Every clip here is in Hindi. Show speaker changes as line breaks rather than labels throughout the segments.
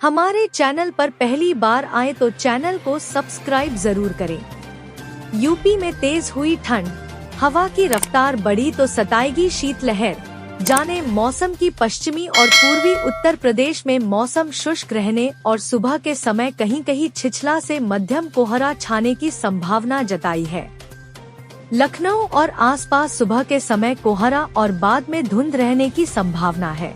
हमारे चैनल पर पहली बार आए तो चैनल को सब्सक्राइब जरूर करें। यूपी में तेज हुई ठंड, हवा की रफ्तार बढ़ी तो सताएगी शीतलहर। जाने मौसम की पश्चिमी और पूर्वी उत्तर प्रदेश में मौसम शुष्क रहने और सुबह के समय कहीं कहीं छिछला से मध्यम कोहरा छाने की संभावना जताई है। लखनऊ और आसपास सुबह के समय कोहरा और बाद में धुंध रहने की संभावना है।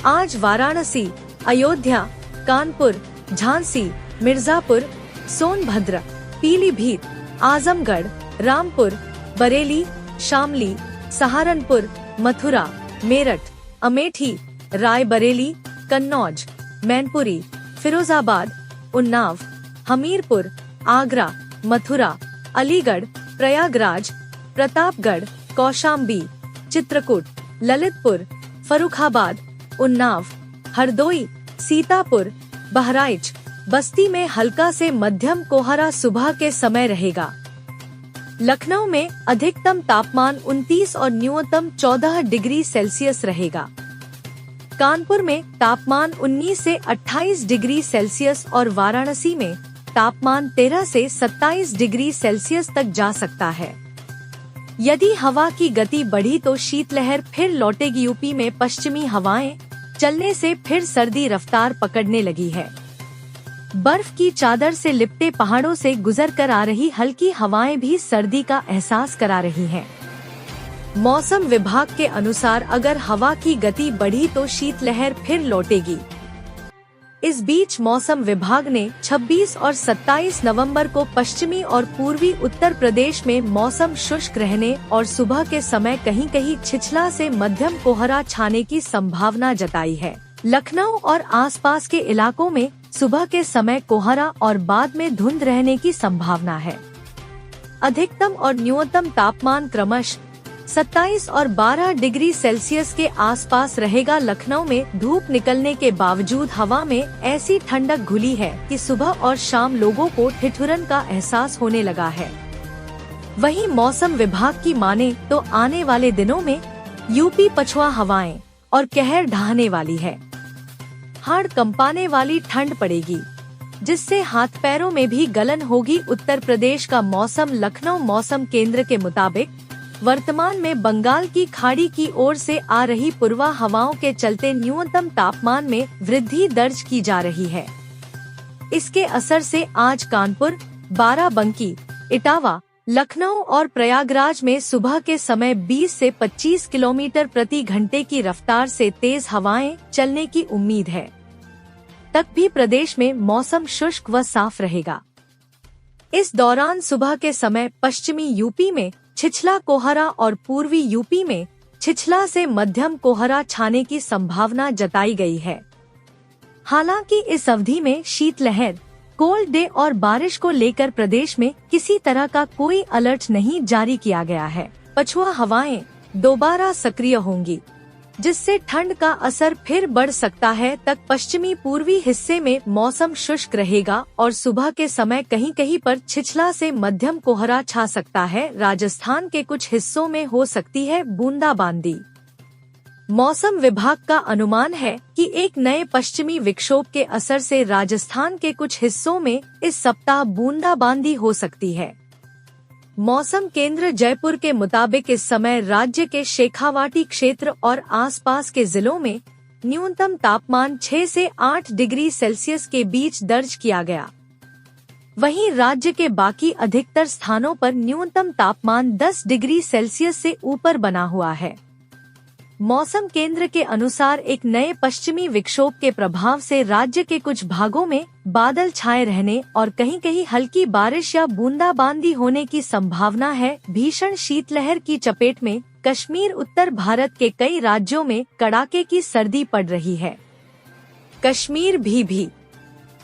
आज वाराणसी, अयोध्या, कानपुर, झांसी, मिर्जापुर, सोनभद्र, पीलीभीत, आजमगढ़, रामपुर, बरेली, शामली, सहारनपुर, मथुरा, मेरठ, अमेठी, रायबरेली, कन्नौज, मैनपुरी, फिरोजाबाद, उन्नाव, हमीरपुर, आगरा, मथुरा, अलीगढ़, प्रयागराज, प्रतापगढ़, कौशाम्बी, चित्रकूट, ललितपुर, फर्रुखाबाद, उन्नाव, हरदोई, सीतापुर, बहराइच, बस्ती में हल्का से मध्यम कोहरा सुबह के समय रहेगा। लखनऊ में अधिकतम तापमान 29 और न्यूनतम 14 डिग्री सेल्सियस रहेगा। कानपुर में तापमान 19 से 28 डिग्री सेल्सियस और वाराणसी में तापमान 13 से 27 डिग्री सेल्सियस तक जा सकता है। यदि हवा की गति बढ़ी तो शीतलहर फिर लौटेगी। यूपी में पश्चिमी हवाएं चलने से फिर सर्दी रफ्तार पकड़ने लगी है। बर्फ की चादर से लिपटे पहाड़ों से गुजर कर आ रही हल्की हवाएं भी सर्दी का एहसास करा रही हैं। मौसम विभाग के अनुसार अगर हवा की गति बढ़ी तो शीतलहर फिर लौटेगी। इस बीच मौसम विभाग ने 26 और 27 नवंबर को पश्चिमी और पूर्वी उत्तर प्रदेश में मौसम शुष्क रहने और सुबह के समय कहीं कहीं छिछला से मध्यम कोहरा छाने की संभावना जताई है। लखनऊ और आसपास के इलाकों में सुबह के समय कोहरा और बाद में धुंध रहने की संभावना है। अधिकतम और न्यूनतम तापमान क्रमशः 27 और 12 डिग्री सेल्सियस के आसपास रहेगा। लखनऊ में धूप निकलने के बावजूद हवा में ऐसी ठंडक घुली है कि सुबह और शाम लोगों को ठिठुरन का एहसास होने लगा है। वहीं मौसम विभाग की माने तो आने वाले दिनों में यूपी पछुआ हवाएं और कहर ढहाने वाली है। हाड़ कंपाने वाली ठंड पड़ेगी, जिससे हाथ पैरों में भी गलन होगी। उत्तर प्रदेश का मौसम। लखनऊ मौसम केंद्र के मुताबिक वर्तमान में बंगाल की खाड़ी की ओर से आ रही पूर्वा हवाओं के चलते न्यूनतम तापमान में वृद्धि दर्ज की जा रही है। इसके असर से आज कानपुर, बाराबंकी, इटावा, लखनऊ और प्रयागराज में सुबह के समय 20 से 25 किलोमीटर प्रति घंटे की रफ्तार से तेज हवाएं चलने की उम्मीद है। तक भी प्रदेश में मौसम शुष्क व साफ रहेगा। इस दौरान सुबह के समय पश्चिमी यूपी में छिछला कोहरा और पूर्वी यूपी में छिछला से मध्यम कोहरा छाने की संभावना जताई गई है। हालांकि इस अवधि में शीतलहर, कोल्ड डे और बारिश को लेकर प्रदेश में किसी तरह का कोई अलर्ट नहीं जारी किया गया है। पछुआ हवाएं दोबारा सक्रिय होंगी, जिससे ठंड का असर फिर बढ़ सकता है। तक पश्चिमी पूर्वी हिस्से में मौसम शुष्क रहेगा और सुबह के समय कहीं कहीं पर छिछला से मध्यम कोहरा छा सकता है। राजस्थान के कुछ हिस्सों में हो सकती है बूंदाबांदी। मौसम विभाग का अनुमान है कि एक नए पश्चिमी विक्षोभ के असर से राजस्थान के कुछ हिस्सों में इस सप्ताह बूंदाबांदी हो सकती है। मौसम केंद्र जयपुर के मुताबिक इस समय राज्य के शेखावाटी क्षेत्र और आसपास के जिलों में न्यूनतम तापमान 6 से 8 डिग्री सेल्सियस के बीच दर्ज किया गया। वहीं राज्य के बाकी अधिकतर स्थानों पर न्यूनतम तापमान 10 डिग्री सेल्सियस से ऊपर बना हुआ है। मौसम केंद्र के अनुसार एक नए पश्चिमी विक्षोभ के प्रभाव से राज्य के कुछ भागों में बादल छाए रहने और कहीं कहीं हल्की बारिश या बूंदाबांदी होने की संभावना है। भीषण शीतलहर की चपेट में कश्मीर, उत्तर भारत के कई राज्यों में कड़ाके की सर्दी पड़ रही है। कश्मीर भी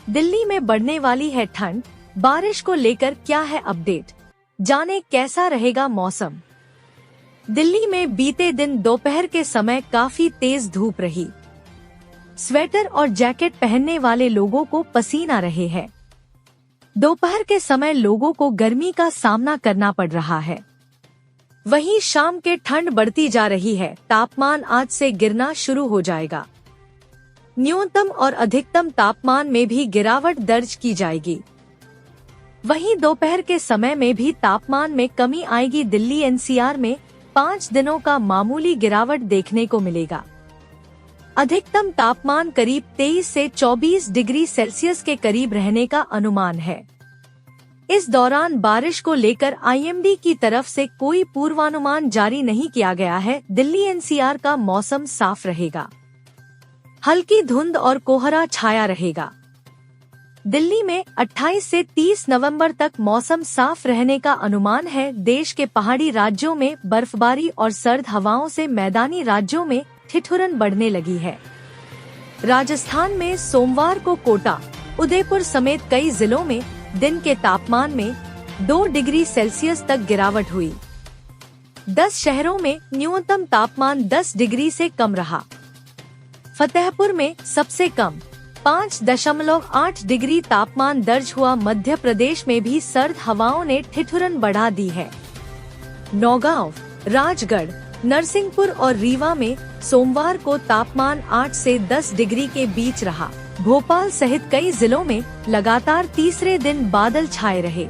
दिल्ली में बढ़ने वाली है ठंड। बारिश को लेकर क्या है अपडेट, जाने कैसा रहेगा मौसम। दिल्ली में बीते दिन दोपहर के समय काफी तेज धूप रही। स्वेटर और जैकेट पहनने वाले लोगों को पसीना रहे हैं। दोपहर के समय लोगों को गर्मी का सामना करना पड़ रहा है। वहीं शाम के ठंड बढ़ती जा रही है। तापमान आज से गिरना शुरू हो जाएगा। न्यूनतम और अधिकतम तापमान में भी गिरावट दर्ज की जाएगी। वहीं दोपहर के समय में भी तापमान में कमी आएगी। दिल्ली एनसीआर में 5 दिनों का मामूली गिरावट देखने को मिलेगा। अधिकतम तापमान करीब 23 से 24 डिग्री सेल्सियस के करीब रहने का अनुमान है। इस दौरान बारिश को लेकर आईएमडी की तरफ से कोई पूर्वानुमान जारी नहीं किया गया है। दिल्ली एनसीआर का मौसम साफ रहेगा। हल्की धुंध और कोहरा छाया रहेगा। दिल्ली में 28 से 30 नवंबर तक मौसम साफ रहने का अनुमान है। देश के पहाड़ी राज्यों में बर्फबारी और सर्द हवाओं से मैदानी राज्यों में ठिठुरन बढ़ने लगी है। राजस्थान में सोमवार को कोटा, उदयपुर समेत कई जिलों में दिन के तापमान में 2 डिग्री सेल्सियस तक गिरावट हुई। 10 शहरों में न्यूनतम तापमान 10 डिग्री से कम रहा। फतेहपुर में सबसे कम 5.8 डिग्री तापमान दर्ज हुआ। मध्य प्रदेश में भी सर्द हवाओं ने ठिठुरन बढ़ा दी है। नौगांव, राजगढ़, नरसिंहपुर और रीवा में सोमवार को तापमान 8 से 10 डिग्री के बीच रहा। भोपाल सहित कई जिलों में लगातार तीसरे दिन बादल छाए रहे।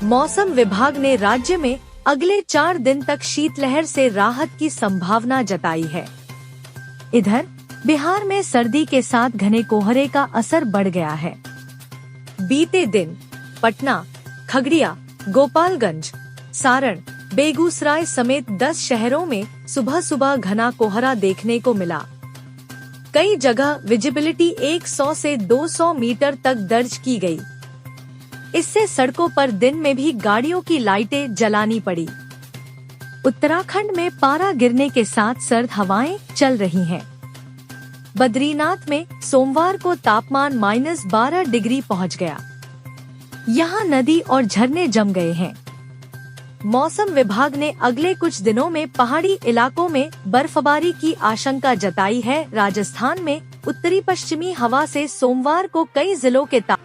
मौसम विभाग ने राज्य में अगले 4 दिन तक शीतलहर से राहत की संभावना जताई है। इधर बिहार में सर्दी के साथ घने कोहरे का असर बढ़ गया है। बीते दिन पटना, खगड़िया, गोपालगंज, सारण, बेगूसराय समेत 10 शहरों में सुबह सुबह घना कोहरा देखने को मिला। कई जगह विजिबिलिटी 100 से 200 मीटर तक दर्ज की गई। इससे सड़कों पर दिन में भी गाड़ियों की लाइटें जलानी पड़ी। उत्तराखंड में पारा गिरने के साथ सर्द हवाएं चल रही हैं। बद्रीनाथ में सोमवार को तापमान -12 डिग्री पहुंच गया। यहां नदी और झरने जम गए हैं। मौसम विभाग ने अगले कुछ दिनों में पहाड़ी इलाकों में बर्फबारी की आशंका जताई है। राजस्थान में उत्तरी पश्चिमी हवा से सोमवार को कई जिलों के